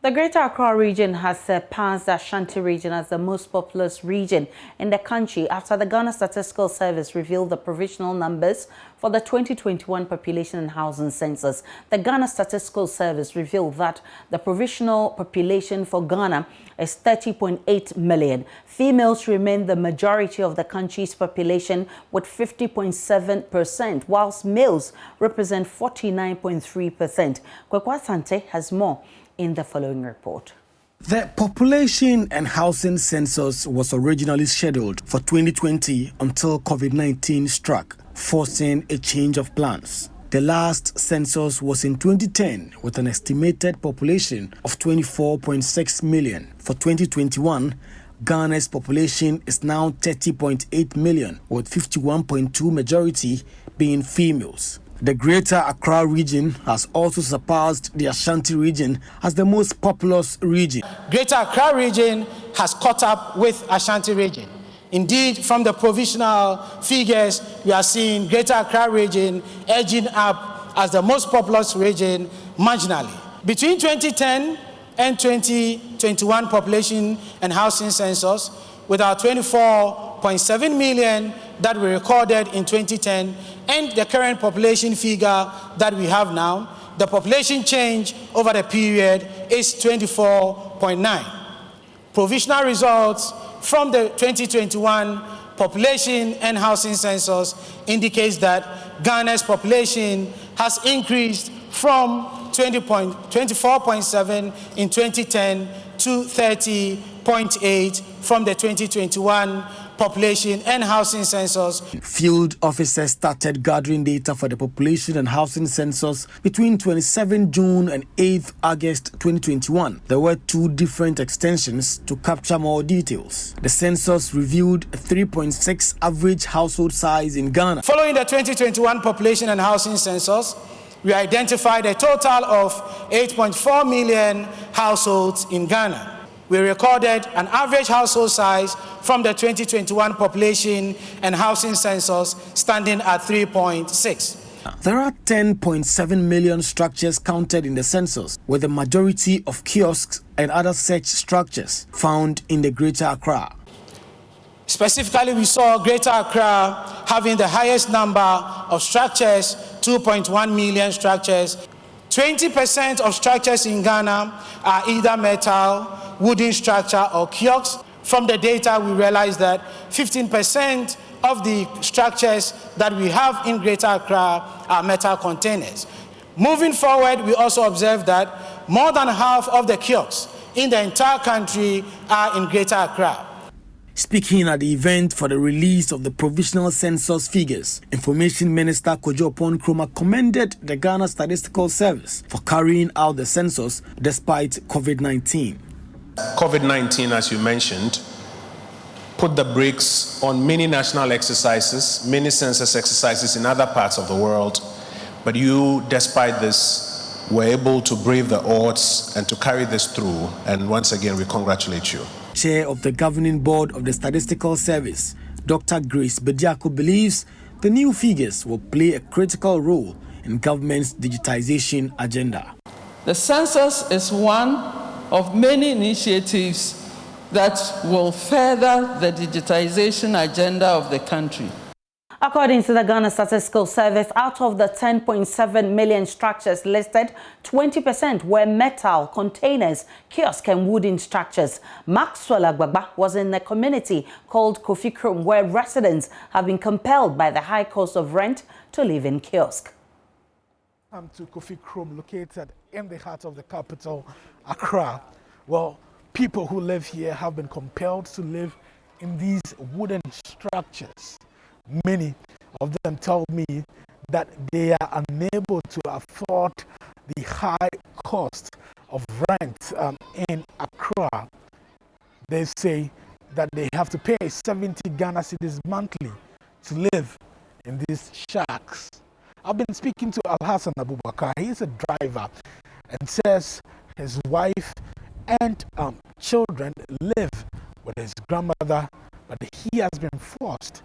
The Greater Accra region has surpassed the Ashanti region as the most populous region in the country after the Ghana Statistical Service revealed the provisional numbers for the 2021 Population and Housing Census. The Ghana Statistical Service revealed that the provisional population for Ghana is 30.8 million. Females remain the majority of the country's population with 50.7%, whilst males represent 49.3%. Kwekwa Sante has more in the following report. The Population and Housing Census was originally scheduled for 2020 until COVID-19 struck, forcing a change of plans. The last census was in 2010 with an estimated population of 24.6 million. For 2021, Ghana's population is now 30.8 million, with 51.2 majority being females. The Greater Accra region has also surpassed the Ashanti region as the most populous region. Greater Accra region has caught up with Ashanti region. Indeed, from the provisional figures, we are seeing Greater Accra region edging up as the most populous region marginally. Between 2010 and 2021 population and housing census, with our 24.7 million that we recorded in 2010 and the current population figure that we have now, the population change over the period is 24.9. Provisional results from the 2021 population and housing census indicates that Ghana's population has increased from 24.7 in 2010 to 30.8 from the 2021 population and housing census. Field officers started gathering data for the population and housing census between 27 June and 8 August 2021. There were two different extensions to capture more details. The census reviewed a 3.6 average household size in Ghana. Following the 2021 population and housing census, we identified a total of 8.4 million households in Ghana. We recorded an average household size from the 2021 population and housing census standing at 3.6. There are 10.7 million structures counted in the census, with the majority of kiosks and other such structures found in the Greater Accra. Specifically, we saw Greater Accra having the highest number of structures, 2.1 million structures. 20% of structures in Ghana are either metal, wooden structure or kiosks. From the data, we realized that 15% of the structures that we have in Greater Accra are metal containers. Moving forward, we also observed that more than half of the kiosks in the entire country are in Greater Accra. Speaking at the event for the release of the provisional census figures, Information Minister Kofikrom commended the Ghana Statistical Service for carrying out the census despite COVID-19. COVID-19, as you mentioned, put the brakes on many national exercises, many census exercises in other parts of the world. But you, despite this, were able to brave the odds and to carry this through. And once again, we congratulate you. Chair of the Governing Board of the Statistical Service, Dr. Grace Bediako, believes the new figures will play a critical role in government's digitization agenda. The census is one of many initiatives that will further the digitization agenda of the country. According to the Ghana Statistical Service, out of the 10.7 million structures listed, 20% were metal containers, kiosk and wooden structures. Maxwell Agbagba was in a community called Kofikrom, where residents have been compelled by the high cost of rent to live in kiosk. I'm to Kofikrom, located in the heart of the capital, Accra. Well, people who live here have been compelled to live in these wooden structures. Many of them tell me that they are unable to afford the high cost of rent in Accra. They say that they have to pay 70 Ghana cedis monthly to live in these shacks. I've been speaking to Al-Hassan Abubakar. He's a driver and says his wife and children live with his grandmother, but he has been forced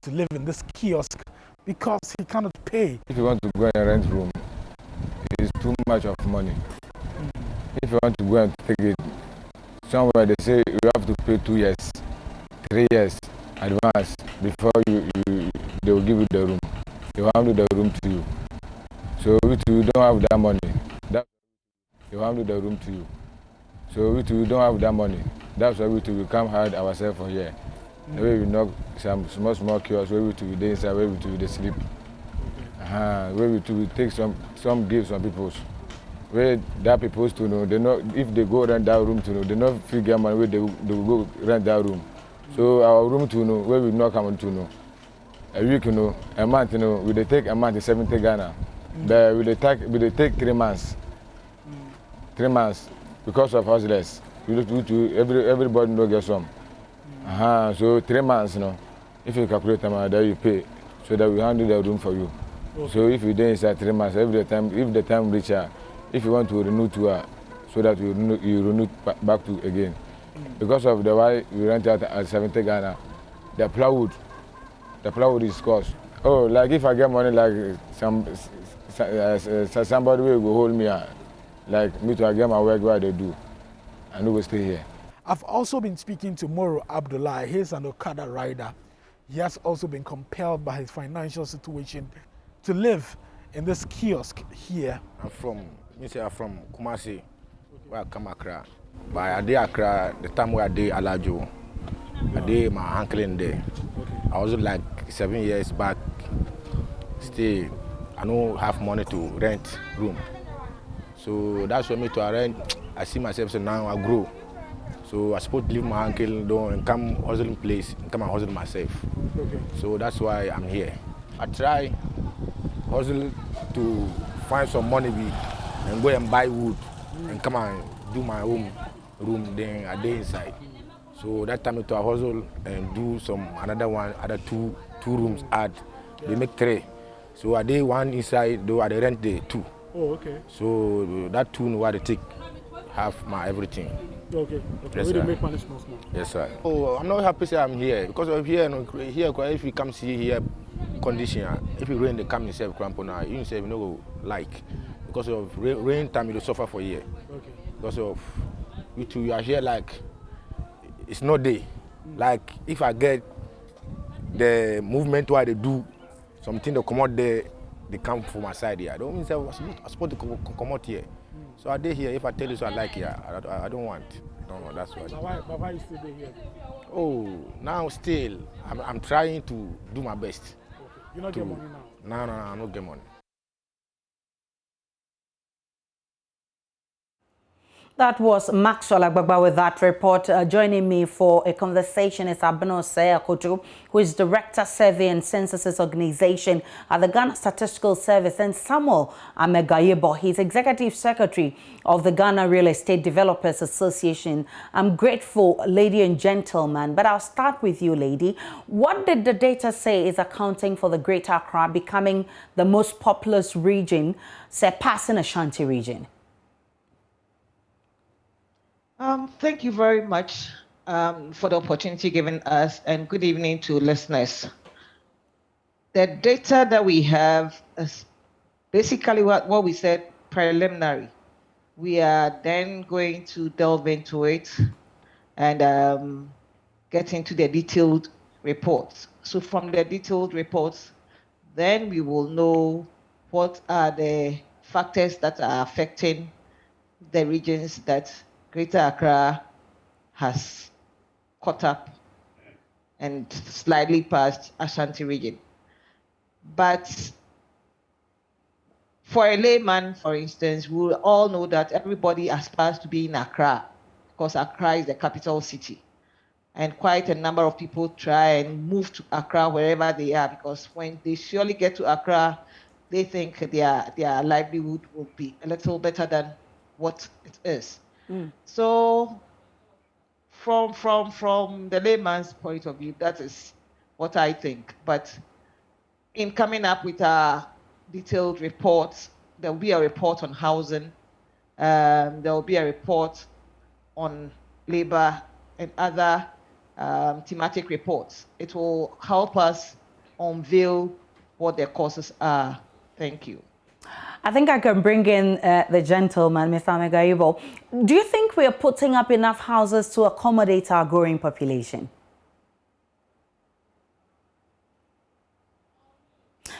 to live in this kiosk because he cannot pay. If you want to go and rent room, it's too much of money. If you want to go and take it somewhere, they say you have to pay 2 years, 3 years advance before they will give you the room. They will handle the room to you. So if you don't have that money, they will handle the room to you. So if you don't have that money, that's why we come hard ourselves for here. The way we knock some small kiosks, where we to be inside, where we to be sleep. Where we to take some give some people. Where that people to know, they know if they go rent that room to know, they know figure money where they will go rent that room. So our room to know, where we not come to know. A week you know, a month you know, we they take a month is 70 Ghana. But we they take 3 months. 3 months because of houseless. Everybody no get some. So 3 months, you know, if you calculate them, then you pay, so that we handle the room for you. Okay. So if you do inside 3 months, if the time reaches, if you want to renew to her, so that you renew back to again. Because of the why we rent out at 70 Ghana, the plywood is cost. Oh, like if I get money, like somebody will go hold me, like me to I get my work where they do, and we will stay here. I've also been speaking to Moro Abdullah. He's an Okada rider. He has also been compelled by his financial situation to live in this kiosk here. I'm from Kumasi, where I come Accra. But I did Accra the time where I did Alajo. I did my uncle in there. I was like 7 years back. Still, I don't have money to rent room. So that's for me to rent. I see myself, so now I grow. So I supposed to leave my uncle down and come hustling place and come and hustle myself. Okay. So that's why I'm here. I try hustle to find some money and go and buy wood and come and do my own room. Then I day inside. So that time I hustle and do other two rooms add. They make 3. So I did 1 inside, though I rent the 2. Oh, okay. So that 2 where they take half my everything. Okay. Yes, we make money small. Yes, sir. Oh, I'm not happy to say I'm here because of here. If you come see here, condition. If you rain, they come yourself, crampona. You say you know like because of rain time, you suffer for here. Okay. Because of you are here like it's no day. Like if I get the movement where they do something, they come out there, they come from my side here. I don't mean say I'm supposed to come out here. So I did here. If I tell you so, I like here. I don't want. No, that's why. But why you still here? Oh, now still, I'm trying to do my best. Okay. You not get money now? No, I don't get money. That was Maxwell Agbagba with that report. Joining me for a conversation is Abeno Seyakoto, who is Director Survey and Census Organization at the Ghana Statistical Service, and Samuel Amegayebo. He's Executive Secretary of the Ghana Real Estate Developers Association. I'm grateful, lady and gentlemen, but I'll start with you, lady. What did the data say is accounting for the Greater Accra becoming the most populous region, surpassing Ashanti region? Thank you very much for the opportunity given us, and good evening to listeners. The data that we have is basically what we said preliminary. We are then going to delve into it and get into the detailed reports. So from the detailed reports, then we will know what are the factors that are affecting the regions that Greater Accra has caught up and slightly past Ashanti region. But for a layman, for instance, we will all know that everybody aspires to be in Accra because Accra is the capital city. And quite a number of people try and move to Accra wherever they are because when they surely get to Accra, they think their livelihood will be a little better than what it is. So from the layman's point of view, that is what I think. But in coming up with our detailed reports, there will be a report on housing, there will be a report on labor and other thematic reports. It will help us unveil what the causes are. Thank you. I think I can bring in the gentleman, Mr. Megaibo. Do you think we are putting up enough houses to accommodate our growing population?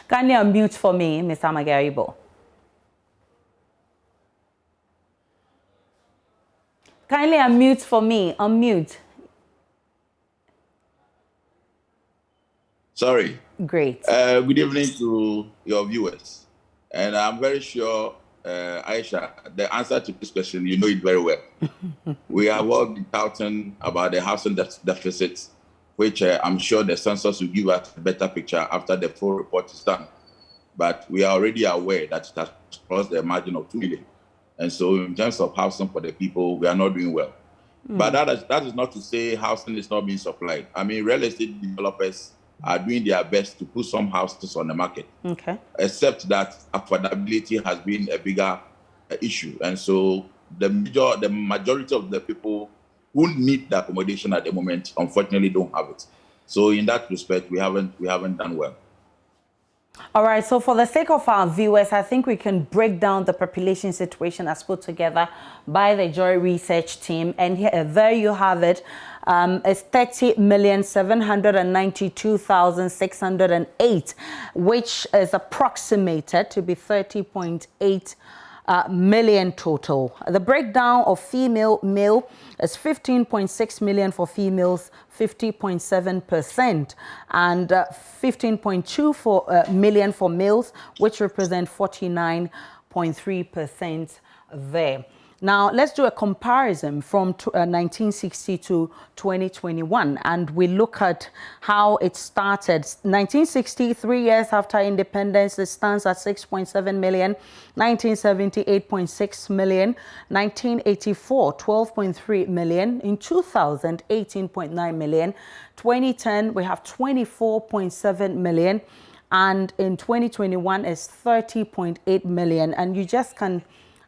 Can you unmute for me, Mr. Megaibo? Kindly unmute for me. Unmute. Sorry. Great. Good evening to your viewers. And I'm very sure, Aisha, the answer to this question, you know it very well. We have all been touting about the housing deficit, which I'm sure the census will give us a better picture after the full report is done. But we are already aware that it has crossed the margin of 2 million. And so in terms of housing for the people, we are not doing well. But that is not to say housing is not being supplied. I mean, real estate developers are doing their best to put some houses on the market. Okay. Except that affordability has been a bigger issue. And so the majority of the people who need the accommodation at the moment, unfortunately, don't have it. So in that respect, we haven't done well. All right, so for the sake of our viewers, I think we can break down the population situation as put together by the Joy Research team. And here, there you have it. It's 30,792,608, which is approximated to be 30.8 million total. The breakdown of male is 15.6 million for females, 50.7%, and 15.2 for million for males, which represent 49.3% there. Now, let's do a comparison from 1960 to 2021, and we look at how it started. 1960, 3 years after independence, it stands at 6.7 million. 1970, 8.6 million. 1984, 12.3 million. In 2000, 18.9 million. 2010, we have 24.7 million. And in 2021, is 30.8 million. And you just can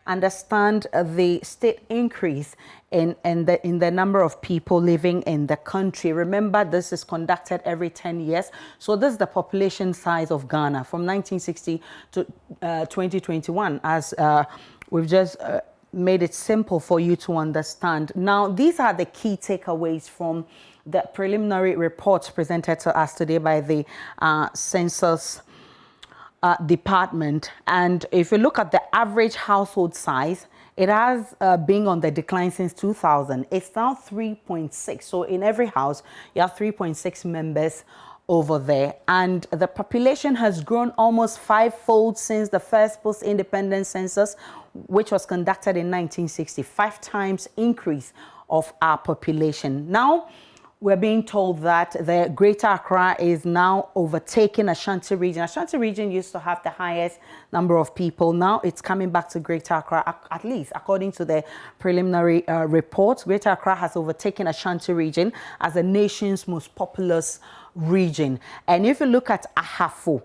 understand the state increase in the number of people living in the country. Remember, this is conducted every 10 years. So this is the population size of Ghana from 1960 to 2021, as we've just made it simple for you to understand. Now, these are the key takeaways from the preliminary reports presented to us today by the Census Department. And if you look at the average household size, it has been on the decline since 2000. It's now 3.6. So in every house, you have 3.6 members over there. And the population has grown almost fivefold since the first post-independence census, which was conducted in 1960. 5 times increase of our population. Now, we're being told that the Greater Accra is now overtaking Ashanti region. Ashanti region used to have the highest number of people. Now it's coming back to Greater Accra, at least according to the preliminary report. Greater Accra has overtaken Ashanti region as the nation's most populous region. And if you look at Ahafo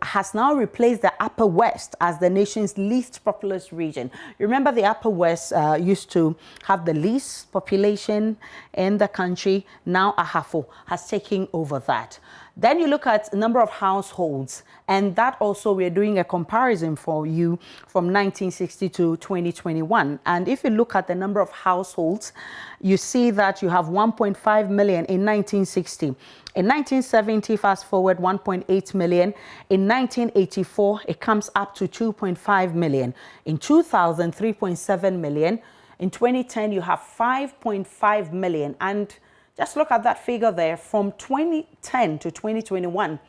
has now replaced the Upper West as the nation's least populous region. You remember the Upper West used to have the least population in the country. Now Ahafo has taken over that. Then you look at the number of households, and that also we're doing a comparison for you from 1960 to 2021. And if you look at the number of households, you see that you have 1.5 million in 1960. In 1970, fast forward, 1.8 million. In 1984, it comes up to 2.5 million. In 2000, 3.7 million. In 2010, you have 5.5 million. And just look at that figure there. From 2010 to 2021,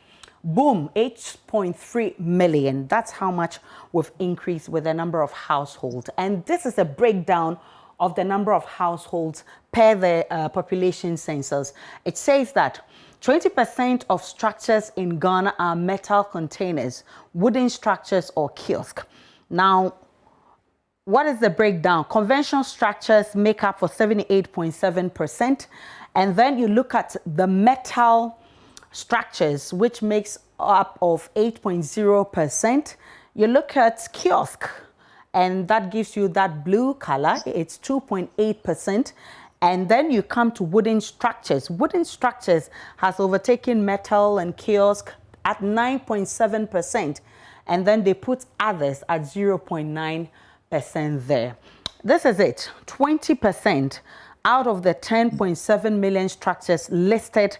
boom, 8.3 million. That's how much we've increased with the number of households. And this is a breakdown of the number of households per the population census. It says that 20% of structures in Ghana are metal containers, wooden structures, or kiosk. Now, what is the breakdown? Conventional structures make up for 78.7%. And then you look at the metal structures, which makes up of 8.0%. You look at kiosk, and that gives you that blue color. It's 2.8%. And then you come to wooden structures. Wooden structures has overtaken metal and kiosk at 9.7%. and then they put others at 0.9% there. This is it, 20% out of the 10.7 million structures listed.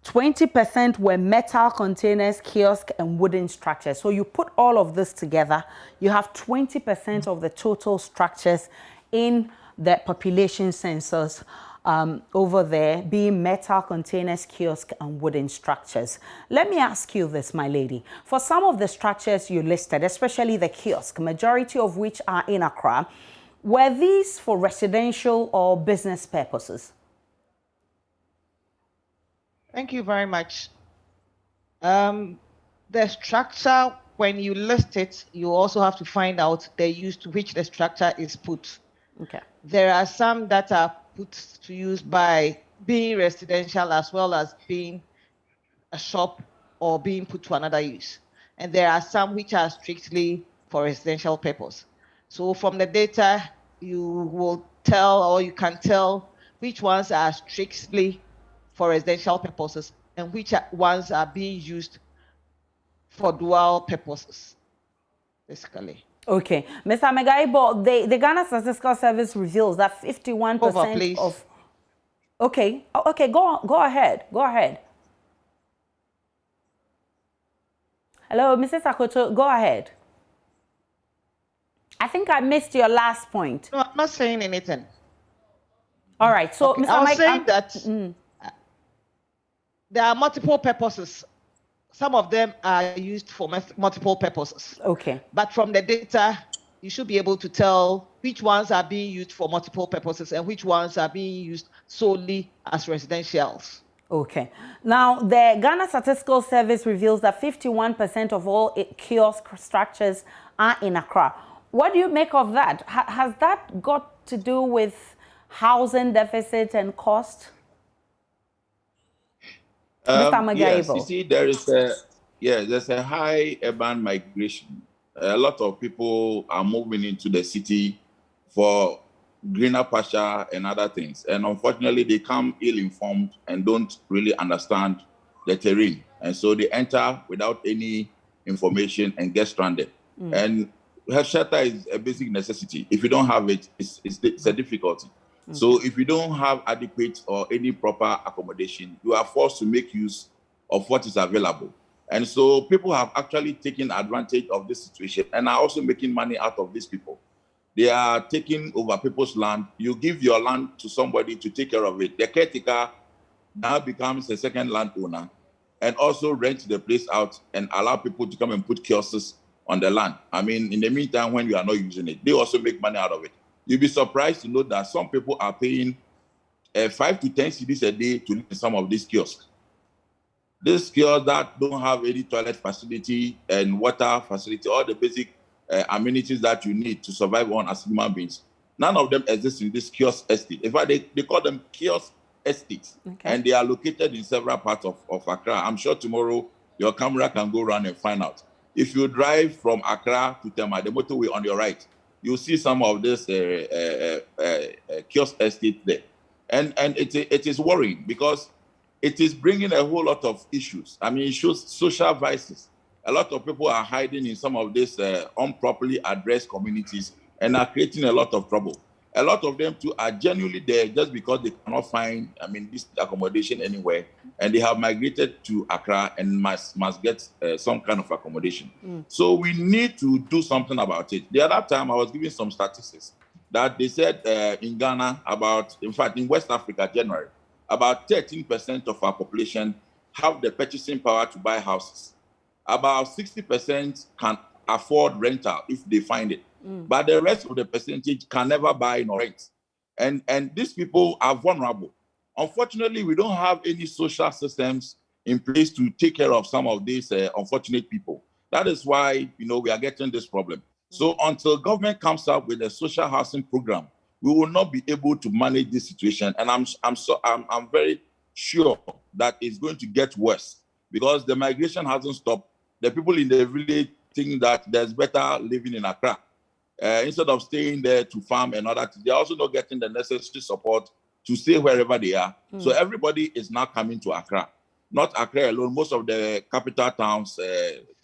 20% were metal containers, kiosks, and wooden structures. So you put all of this together, you have 20% of the total structures in the population census over there being metal containers, kiosks, and wooden structures. Let me ask you this, my lady. For some of the structures you listed, especially the kiosk, majority of which are in Accra, were these for residential or business purposes? Thank you very much. The structure, when you list it, you also have to find out the use to which the structure is put. Okay. There are some that are put to use by being residential as well as being a shop or being put to another use. And there are some which are strictly for residential purpose. So from the data, you will tell, or you can tell, which ones are strictly for residential purposes and which ones are being used for dual purposes, basically. Okay. Mr. Megaibo, the Ghana Statistical Service reveals that 51% of... Okay. Okay, go ahead. Go ahead. Hello, Mrs. Akoto, go ahead. I think I missed your last point. No, I'm not saying anything. All right. So, okay. Mr. I was saying that there are multiple purposes. Some of them are used for multiple purposes. Okay. But from the data, you should be able to tell which ones are being used for multiple purposes and which ones are being used solely as residentials. Okay. Now, the Ghana Statistical Service reveals that 51% of all kiosk structures are in Accra. What do you make of that? Has that got to do with housing deficit and cost? Mr. Magaibo. Yes, you see, there's a high urban migration. A lot of people are moving into the city for greener pasture and other things. And unfortunately, they come ill-informed and don't really understand the terrain. And so they enter without any information and get stranded. And shelter is a basic necessity. If you don't have it, it's a difficulty. So if you don't have adequate or any proper accommodation, you are forced to make use of what is available. And so people have actually taken advantage of this situation and are also making money out of these people. They are taking over people's land. You give your land to somebody to take care of it. The caretaker now becomes a second landowner and also rent the place out and allow people to come and put kiosks on the land. I mean, in the meantime, when you are not using it, they also make money out of it. You'll be surprised to know that some people are paying 5 to 10 cedis a day to live in some of these kiosks. These kiosks that don't have any toilet facility and water facility, all the basic amenities that you need to survive on as human beings, none of them exist in this kiosk estate. In fact, they call them kiosk estates, and they are located in several parts of Accra. I'm sure tomorrow your camera can go around and find out. If you drive from Accra to Tema, the motorway on your right, you'll see some of this kiosk estate there. And it is worrying because it is bringing a whole lot of issues. I mean, it shows social vices. A lot of people are hiding in some of these improperly addressed communities and are creating a lot of trouble. A lot of them too are genuinely there just because they cannot find, this accommodation anywhere, and they have migrated to Accra and must get some kind of accommodation. So we need to do something about it. The other time I was giving some statistics that they said in Ghana in fact, in West Africa generally, about 13% of our population have the purchasing power to buy houses. About 60% can afford rental if they find it. But the rest of the percentage can never buy nor rent. And these people are vulnerable. Unfortunately, we don't have any social systems in place to take care of some of these unfortunate people. That is why, we are getting this problem. So until government comes up with a social housing program, we will not be able to manage this situation. And I'm very sure that it's going to get worse because the migration hasn't stopped. The people in the village think that there's better living in Accra. Instead of staying there to farm and all that, they're also not getting the necessary support to stay wherever they are. So everybody is now coming to Accra. not Accra alone, most of the capital towns,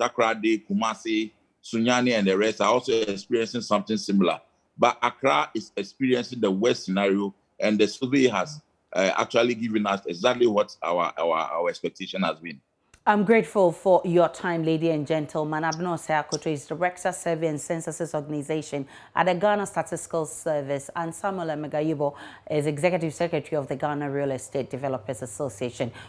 Takoradi, Kumasi, Sunyani, and the rest are also experiencing something similar. But Accra is experiencing the worst scenario, and the survey has actually given us exactly what our expectation has been. I'm grateful for your time, ladies and gentlemen. Abno Seakoto is Director Survey and Census Organization at the Ghana Statistical Service, and Samuel Megayibo is Executive Secretary of the Ghana Real Estate Developers Association.